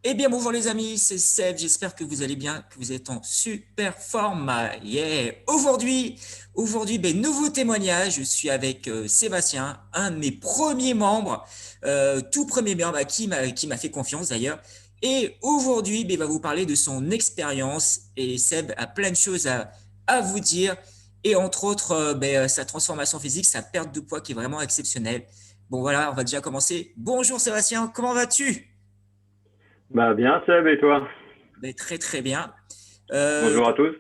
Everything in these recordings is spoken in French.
Eh bien, bonjour les amis, c'est Seb. J'espère que vous allez bien, que vous êtes en super forme. Yeah! Aujourd'hui, nouveau témoignage. Je suis avec Sébastien, un de mes premiers membres, tout premier membre qui m'a fait confiance d'ailleurs. Et aujourd'hui, il va vous parler de son expérience. Et Seb a plein de choses à vous dire. Et entre autres, sa transformation physique, sa perte de poids qui est vraiment exceptionnelle. Bon, voilà, on va déjà commencer. Bonjour Sébastien, comment vas-tu? Bah bien Seb et toi? Très très bien. Euh, Bonjour à tous.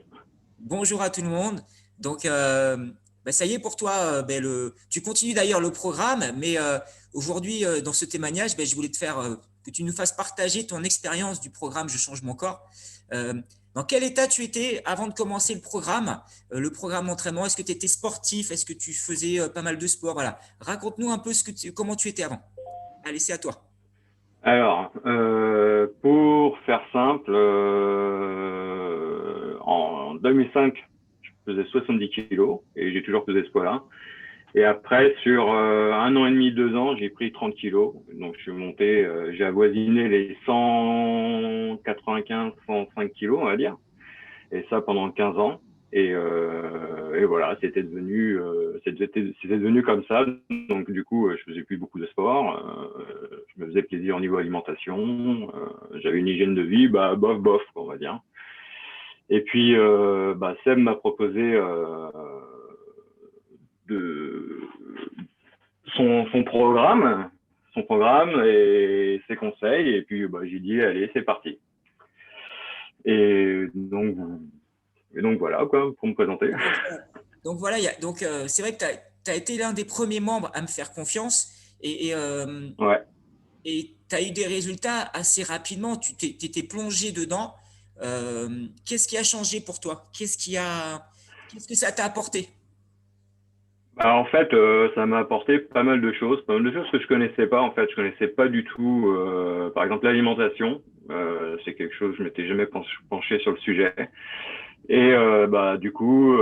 Bonjour à tout le monde. Donc ça y est pour toi, tu continues d'ailleurs le programme, mais aujourd'hui dans ce témoignage, je voulais te faire que tu nous fasses partager ton expérience du programme Je change mon corps. Euh, dans quel état tu étais avant de commencer le programme d'entraînement? Est-ce que tu étais sportif? Est-ce que tu faisais pas mal de sport? Voilà. Raconte-nous un peu comment tu étais avant. Allez, c'est à toi. Alors, pour faire simple, en 2005, je faisais 70 kilos et j'ai toujours pesé ce poids-là. Et après, sur un an et demi, 2 ans, j'ai pris 30 kilos. Donc, je suis monté, j'ai avoisiné les 195, 105 kilos, on va dire. Et ça pendant 15 ans. Et voilà, c'était devenu comme ça. Donc du coup, je faisais plus beaucoup de sport. Je me faisais plaisir au niveau alimentation. J'avais une hygiène de vie, bof bof, on va dire. Et puis Seb m'a proposé de son programme et ses conseils. Et puis j'ai dit allez, c'est parti. Et donc et donc voilà quoi pour me présenter. Donc voilà, c'est vrai que tu as été l'un des premiers membres à me faire confiance et, et, euh, Ouais. et tu as eu des résultats assez rapidement. Tu t'es plongé dedans. Qu'est-ce qui a changé pour toi? Qu'est-ce que ça t'a apporté? Alors, en fait, ça m'a apporté pas mal de choses que je connaissais pas. En fait, je connaissais pas du tout. Par exemple, l'alimentation, c'est quelque chose je m'étais jamais penché sur le sujet. Et du coup,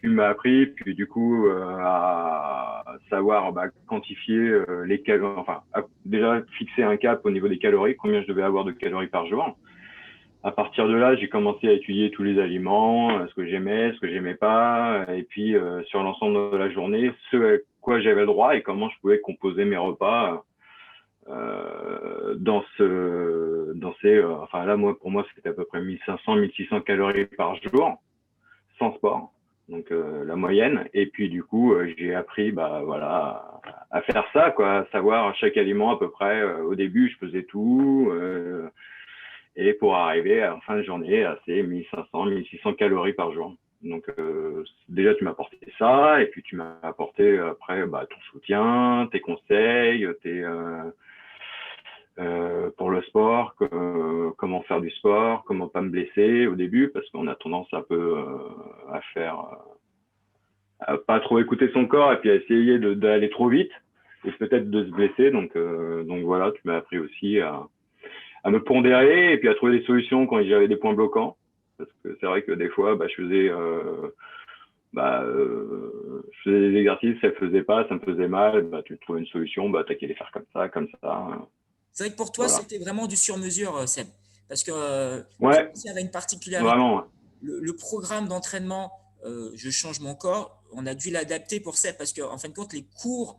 tu m'as appris, puis du coup, à savoir quantifier les calories, enfin, déjà fixer un cap au niveau des calories, combien je devais avoir de calories par jour. À partir de là, j'ai commencé à étudier tous les aliments, ce que j'aimais, ce que j'aimais pas, et puis sur l'ensemble de la journée, ce à quoi j'avais le droit et comment je pouvais composer mes repas dans ces, enfin là moi pour moi c'était à peu près 1500, 1600 calories par jour sans sport, donc la moyenne. Et puis du coup j'ai appris voilà à faire ça quoi, à savoir chaque aliment à peu près. Au début je faisais tout. Et pour arriver à la fin de journée à ces 1500, 1600 calories par jour. Donc déjà tu m'as apporté ça et puis tu m'as apporté après ton soutien, tes conseils, pour le sport, comment faire du sport, comment pas me blesser au début parce qu'on a tendance un peu à faire à pas trop écouter son corps et puis à essayer d'aller trop vite et peut-être de se blesser. Donc voilà, tu m'as appris aussi à me pondérer et puis à trouver des solutions quand j'avais des points bloquants. Parce que c'est vrai que des fois, je faisais des exercices, ça ne faisait pas, ça me faisait mal. Tu trouvais une solution, t'as qu'à les faire comme ça. C'est vrai que pour toi, Voilà. c'était vraiment du sur-mesure, Seb. Parce que Ouais, il y avait une particularité. vraiment. Ouais. Le programme d'entraînement Je change mon corps, on a dû l'adapter pour ça parce qu'en fin de compte, les cours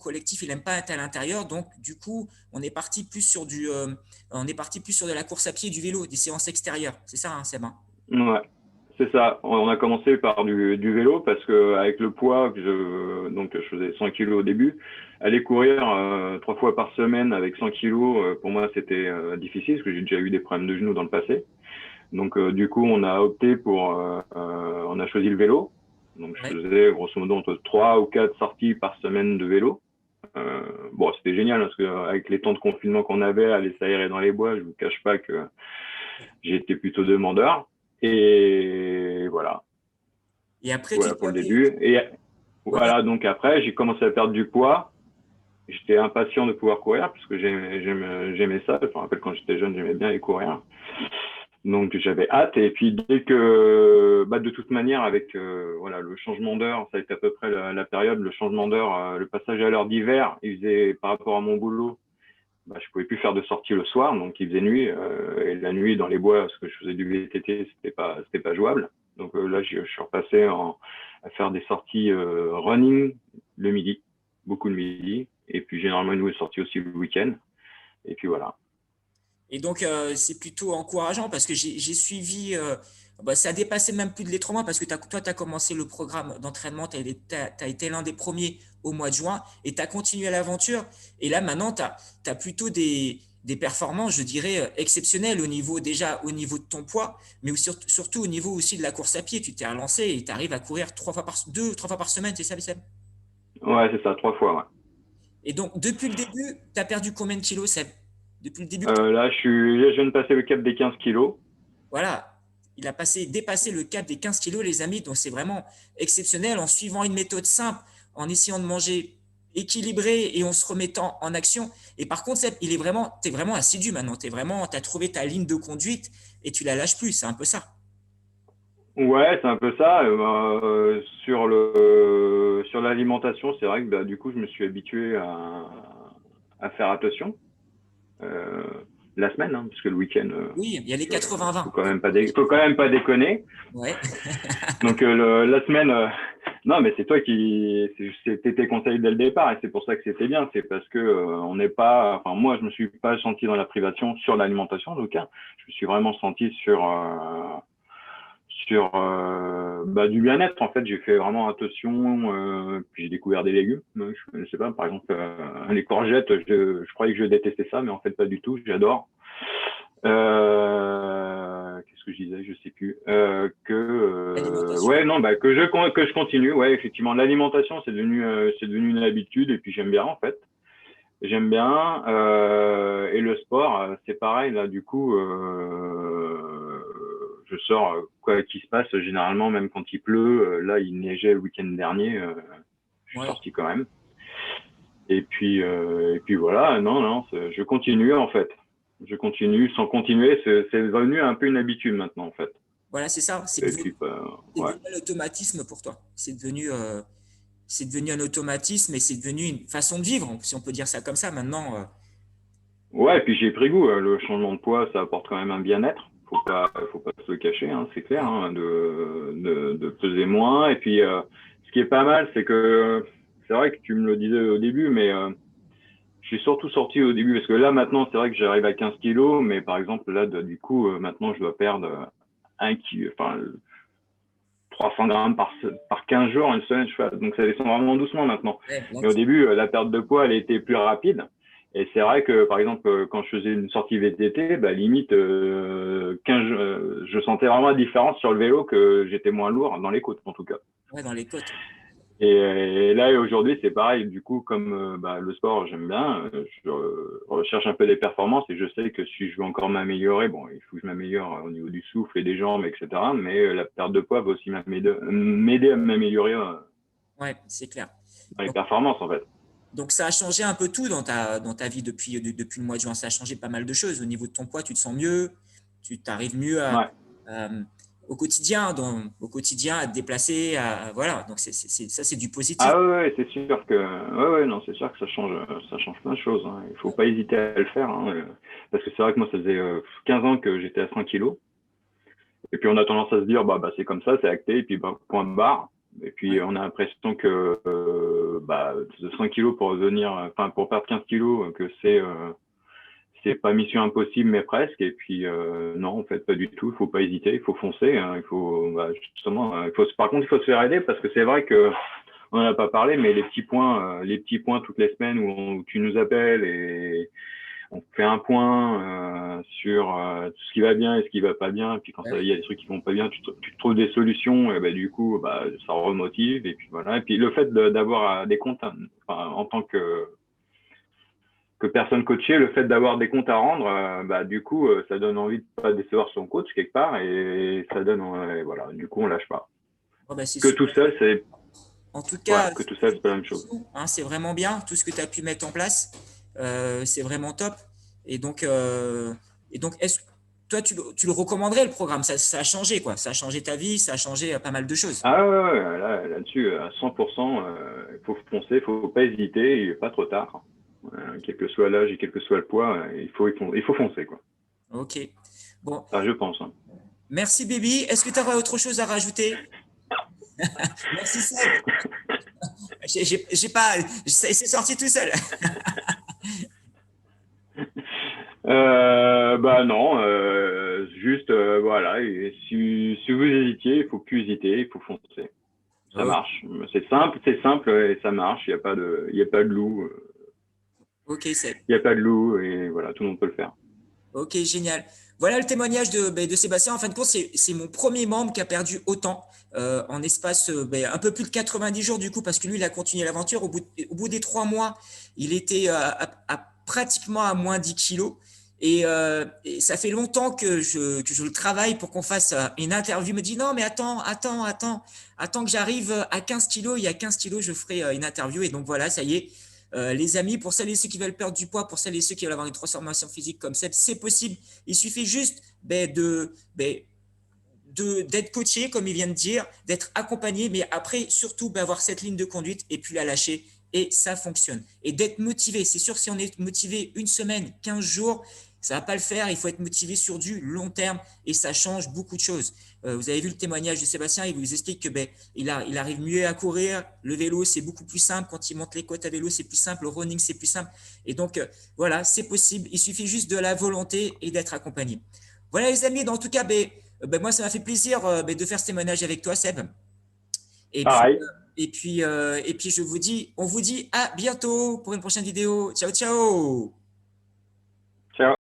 collectifs, il n'aime pas être à l'intérieur. Donc, du coup, on est parti plus sur de la course à pied, du vélo, des séances extérieures. C'est ça, hein, Seb, hein? Ouais. C'est ça. On a commencé par du vélo parce que avec le poids donc je faisais 100 kilos au début, aller courir 3 fois par semaine avec 100 kilos, pour moi c'était difficile parce que j'ai déjà eu des problèmes de genoux dans le passé. Donc du coup on a opté on a choisi le vélo. Donc je Ouais. faisais grosso modo entre 3 ou 4 sorties par semaine de vélo. Bon c'était génial parce que avec les temps de confinement qu'on avait, aller s'aérer dans les bois, je vous cache pas que j'ai été plutôt demandeur. Et voilà. Et après, tu Voilà t'es pour le appelé. début. Et Ouais. voilà, donc après, j'ai commencé à perdre du poids. J'étais impatient de pouvoir courir parce que j'aimais ça. Je me rappelle quand j'étais jeune, j'aimais bien aller courir. Donc j'avais hâte. Et puis dès que, de toute manière, avec voilà le changement d'heure, ça a été à peu près la période, le changement d'heure, le passage à l'heure d'hiver, il faisait par rapport à mon boulot, bah, je pouvais plus faire de sortie le soir, donc il faisait nuit. Et la nuit dans les bois, parce que je faisais du VTT, c'était pas jouable. Donc là, je suis repassé à faire des sorties running le midi, beaucoup le midi, et puis généralement une nouvelle sortie aussi le week-end. Et puis voilà. Et donc, c'est plutôt encourageant parce que j'ai suivi, bah, ça a dépassé même plus de les 3 mois parce que toi, tu as commencé le programme d'entraînement, tu as été l'un des premiers au mois de juin et tu as continué l'aventure. Et là, maintenant, tu as plutôt des performances, je dirais, exceptionnelles au niveau, déjà au niveau de ton poids, mais surtout au niveau aussi de la course à pied. Tu t'es relancé et tu arrives à courir 3 fois par semaine, c'est ça, Wissem? Ouais, c'est ça, 3 fois. Ouais. Et donc, depuis le début, tu as perdu combien de kilos, Seb? Depuis le début Là, je viens de passer le cap des 15 kilos. Voilà, il a dépassé le cap des 15 kilos, les amis. Donc, c'est vraiment exceptionnel en suivant une méthode simple, en essayant de manger équilibré et en se remettant en action. Et par contre, Seb, tu es vraiment assidu maintenant. Tu as trouvé ta ligne de conduite et tu la lâches plus. C'est un peu ça. Ouais, c'est un peu ça. Sur l'alimentation, c'est vrai que bah, du coup, je me suis habitué à faire attention euh, la semaine, hein, parce que le week-end, Oui, il y a les faut 80-20. quand même pas faut quand même pas déconner. Ouais. Donc la semaine, non, mais c'est toi c'était tes conseils dès le départ et c'est pour ça que c'était bien. C'est parce que on n'est pas, enfin moi, je me suis pas senti dans la privation sur l'alimentation en tout cas. Je me suis vraiment senti sur bah, du bien-être. En fait, j'ai fait vraiment attention. Puis j'ai découvert des légumes. Je ne sais pas, par exemple, les courgettes, je croyais que je détestais ça, mais en fait, pas du tout. J'adore. Qu'est-ce que je disais? Je sais plus. Alimentation. Ouais, non, bah, que je continue. Ouais, effectivement, l'alimentation, c'est devenu une habitude et puis j'aime bien, en fait. J'aime bien. Et le sport, c'est pareil. Là, du coup, je sors, quoi qu'il se passe, généralement, même quand il pleut. Là, il neigeait le week-end dernier. Je suis Ouais. sorti quand même. Et puis voilà. Non, non, je continue, en fait. Je continue sans continuer. C'est devenu un peu une habitude maintenant, en fait. Voilà, c'est ça. Et puis, C'est ouais. devenu un automatisme pour toi. C'est devenu un automatisme et c'est devenu une façon de vivre, si on peut dire ça comme ça. Maintenant, Ouais, et puis j'ai pris goût. Le changement de poids, ça apporte quand même un bien-être. Faut pas se le cacher, hein, c'est clair, hein, de peser moins. Et puis, ce qui est pas mal, c'est que c'est vrai que tu me le disais au début, mais je suis surtout sorti au début parce que là, maintenant, c'est vrai que j'arrive à 15 kilos, mais par exemple, là, du coup, maintenant, je dois perdre 1 kilo, enfin, 300 grammes par 15 jours, une semaine, je fais. Donc ça descend vraiment doucement maintenant. ouais, là, Mais au début, la perte de poids, elle était plus rapide. Et c'est vrai que, par exemple, quand je faisais une sortie VTT, bah, limite, 15, je sentais vraiment la différence sur le vélo que j'étais moins lourd dans les côtes, en tout cas. ouais, dans les côtes. Et là, aujourd'hui, c'est pareil. Du coup, comme bah, le sport, j'aime bien, je recherche un peu des performances et je sais que si je veux encore m'améliorer, bon, il faut que je m'améliore au niveau du souffle et des jambes, etc. Mais la perte de poids va aussi m'aider à m'améliorer Ouais, c'est clair. dans les Donc, performances, en fait. donc, ça a changé un peu tout dans ta vie depuis le mois de juin. Ça a changé pas mal de choses. Au niveau de ton poids, tu te sens mieux, tu t'arrives mieux Ouais. à- au quotidien, à te déplacer. Voilà, donc ça, c'est du positif. Ah ouais, ouais, c'est sûr que, ouais, ouais, non, c'est sûr que ça change plein de choses. Hein. Il faut pas hésiter à le faire, hein, parce que c'est vrai que moi, ça faisait 15 ans que j'étais à 100 kilos. Et puis on a tendance à se dire, bah c'est comme ça, c'est acté, et puis bah, point barre. Et puis Ouais, on a l'impression que bah, de 100 kilos pour revenir, enfin pour perdre 15 kilos, que c'est pas mission impossible, mais presque. Et puis non, en fait, pas du tout. Il faut pas hésiter, il faut foncer. Hein, il faut bah, justement, par contre, il faut se faire aider parce que c'est vrai que on n'en a pas parlé, mais les petits points toutes les semaines où tu nous appelles et on fait un point sur tout ce qui va bien et ce qui va pas bien. Et puis quand ouais, il y a des trucs qui vont pas bien, tu trouves des solutions. Et ben du coup, bah, ça remotive. Et puis voilà. Et puis le fait d'avoir des comptes, enfin, en tant que personne coachée, le fait d'avoir des comptes à rendre, bah, du coup, ça donne envie de pas décevoir son coach quelque part. Et ça donne, voilà. Du coup, on lâche pas. oh, bah, c'est Que tout super. seul, c'est En tout ouais, cas, que tout seul, c'est pas la même chose. hein, c'est vraiment bien. Tout ce que tu as pu mettre en place, c'est vraiment top. Et donc, toi, tu le recommanderais, le programme? Ça a changé, quoi. Ça a changé ta vie, ça a changé pas mal de choses. Ah ouais, là-dessus, à 100%, il faut foncer, il faut pas hésiter, il est pas trop tard. Quel que soit l'âge et quel que soit le poids, il faut foncer, quoi. Ok. Bon, Enfin, je pense, hein. merci Baby. Est-ce que tu aurais autre chose à rajouter? Merci Seb. J'ai pas, c'est sorti tout seul. Bah non, juste voilà. Et si vous hésitiez, il faut plus hésiter, il faut foncer. Ça Ok, marche. C'est simple et ça marche. Il y a pas de loup, ok, Seb. il y a pas de loup et voilà, tout le monde peut le faire. Ok, génial. Voilà le témoignage de Sébastien. En fin de compte, c'est mon premier membre qui a perdu autant en espace un peu plus de 90 jours du coup, parce que lui, il a continué l'aventure. Au bout des 3 mois, il était pratiquement à moins 10 kilos. Et ça fait longtemps que je le travaille pour qu'on fasse une interview. Il me dit non, mais attends que j'arrive à 15 kilos. Il y a 15 kilos, je ferai une interview. Et donc voilà, ça y est. Les amis, pour celles et ceux qui veulent perdre du poids, pour celles et ceux qui veulent avoir une transformation physique comme celle, c'est possible. Il suffit juste d'être coaché, comme il vient de dire, d'être accompagné, mais après, surtout, avoir cette ligne de conduite et puis la lâcher. Et ça fonctionne. Et d'être motivé. C'est sûr, si on est motivé une semaine, 15 jours, ça ne va pas le faire. Il faut être motivé sur du long terme et ça change beaucoup de choses. Vous avez vu le témoignage de Sébastien, il vous explique que il arrive mieux à courir. Le vélo, c'est beaucoup plus simple. Quand il monte les côtes à vélo, c'est plus simple. Le running, c'est plus simple. Et donc, voilà, c'est possible. Il suffit juste de la volonté et d'être accompagné. Voilà, les amis. En tout cas, moi, ça m'a fait plaisir de faire ce témoignage avec toi, Seb. Et puis, Pareil. on vous dit à bientôt pour une prochaine vidéo. Ciao, ciao!